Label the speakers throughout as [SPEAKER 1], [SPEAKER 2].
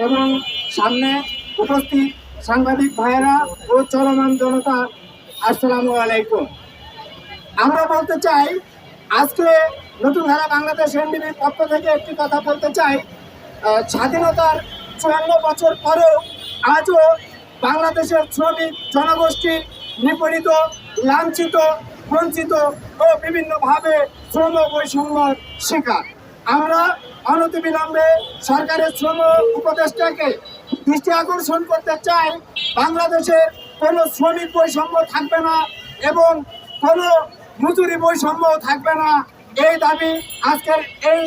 [SPEAKER 1] এবং সামনে উপস্থিত সাংবাদিক ভাইয়েরা ও চলমান জনতা, আসসালামু আলাইকুম। আমরা বলতে চাই, আজকে নতুন ধারা বাংলাদেশ এনডিবির পক্ষ থেকে একটি কথা বলতে চাই। স্বাধীনতার 54 বছর পরেও আজও বাংলাদেশের শ্রমিক জনগোষ্ঠী নিপীড়িত, লাঞ্ছিত, বঞ্চিত ও বিভিন্নভাবে শ্রম বৈষম্যের শিকার। আমরা অনতিবিলম্বে সরকারের শ্রম উপদেষ্টাকে দৃষ্টি আকর্ষণ করতে চাই, বাংলাদেশের কোনো শ্রমিক বৈষম্য থাকবে না এবং কোনো মজুরি বৈষম্য থাকবে না। এই দাবি আজকের এই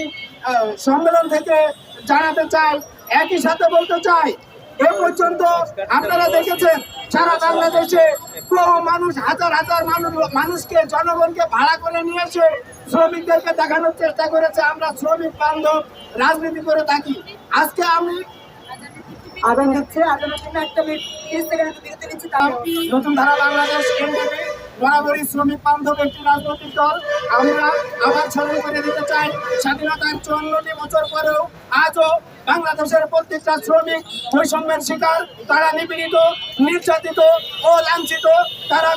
[SPEAKER 1] সম্মেলন থেকে জানাতে চাই। একই সাথে বলতে চাই, এ পর্যন্ত আপনারা দেখেছেন সারা বাংলাদেশে বহু মানুষ, হাজার হাজার মানুষকে, জনগণকে ভাড়া করে নিয়ে এসে শ্রমিকদেরকে দেখানোর চেষ্টা করেছে আমরা শ্রমিক বান্ধব রাজনীতি করে থাকি। আজকে আমি আদান দিচ্ছে, আদানের জন্য একটা বিরতি নিচ্ছি। নতুন ধারা বাংলাদেশ এনডিবি বরাবরই শ্রমিক বান্ধব একটি রাজনৈতিক দল। আমরা আবার স্মরণ করে দিতে চাই, স্বাধীনতার 54টি বছর পরেও আজও বাংলাদেশের প্রত্যেকটা শ্রমিক বৈষম্যের শিকার। তারা নিপীড়িত, নির্যাতিত ও লাঞ্ছিত। তারা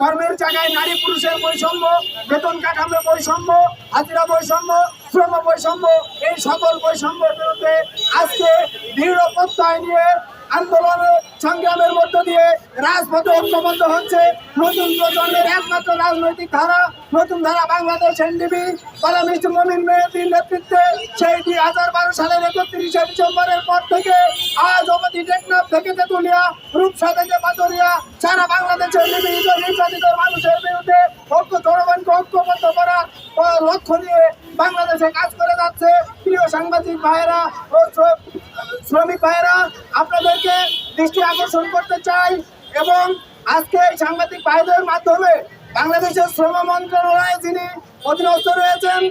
[SPEAKER 1] কর্মের জায়গায় নারী পুরুষের বৈষম্য, বেতন কাঠামো বৈষম্য, হাজিরা বৈষম্য, শ্রম বৈষম্য, এই সকল বৈষম্যের বিরুদ্ধে আজকে দৃঢ় প্রত্যয় নিয়ে আন্দোলনের সংগ্রামের মধ্য দিয়ে রাজপথে ঐক্যবদ্ধ হচ্ছে নতুন প্রজন্মের একমাত্র রাজনৈতিক ধারা, নতুন ধারা বাংলাদেশ এনডিবি। কলামিস্ট মমিন মেহেদীর নেতৃত্বে সেই 2012 সালের 31শে ডিসেম্বরের পর থেকে আজ অবধি টেকনাফ থেকে তেতুলিয়া, রূপসা থেকে পাথরিয়া সারা বাংলাদেশের নিপীড়িত, নির্যাতিত মানুষের বিরুদ্ধে জনগণকে ঐক্যবদ্ধ করার লক্ষ্য নিয়ে বাংলাদেশে কাজ করে যাচ্ছে। প্রিয় সাংবাদিক ভাইয়েরা ও শ্রমিক ভাইয়েরা, আপনাদেরকে দৃষ্টি আকর্ষণ করতে চাই এবং আজকে এই সাংবাদিক ভাইদের মাধ্যমে বাংলাদেশের শ্রম মন্ত্রণালয়ে যিনি অধীনস্থ রয়েছেন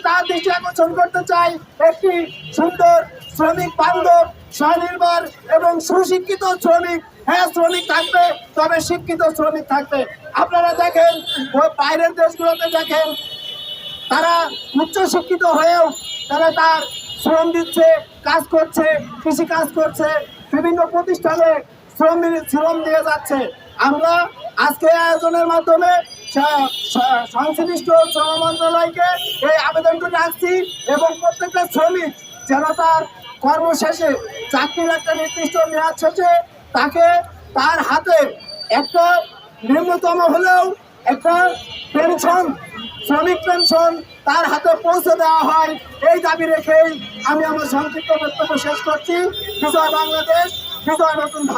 [SPEAKER 1] তার দৃষ্টি আকর্ষণ করতে চাই, একটি সুন্দর শ্রমিক বান্ধব, স্বনির্ভর এবং সুশিক্ষিত শ্রমিক। হ্যাঁ, শ্রমিক থাকবে, তবে শিক্ষিত শ্রমিক থাকবে। আপনারা দেখেন বাইরের দেশগুলোতে দেখেন, তারা উচ্চ শিক্ষিত হয়েও তারা তার শ্রম দিচ্ছে, কাজ করছে, কৃষি কাজ করছে, বিভিন্ন প্রতিষ্ঠানে শ্রম দিয়ে যাচ্ছে। আমরা আজকে আয়োজনের মাধ্যমে সংশ্লিষ্ট শ্রম মন্ত্রণালয়কে এই আবেদনটি রাখছি এবং প্রত্যেকটা শ্রমিক যেন তার কর্মশেষে, চাকরির একটা নির্দিষ্ট মেয়াদ শেষে তাকে তার হাতে একটা ন্যূনতম হলেও একটা পেনশন, শ্রমিক পেনশন তার হাতে পৌঁছে দেওয়া হয়। এই দাবি রেখেই আমি আমার সংক্ষিপ্ত বক্তব্য শেষ করছি। বিজয় বাংলাদেশ, বিজয় নতুন ভারত।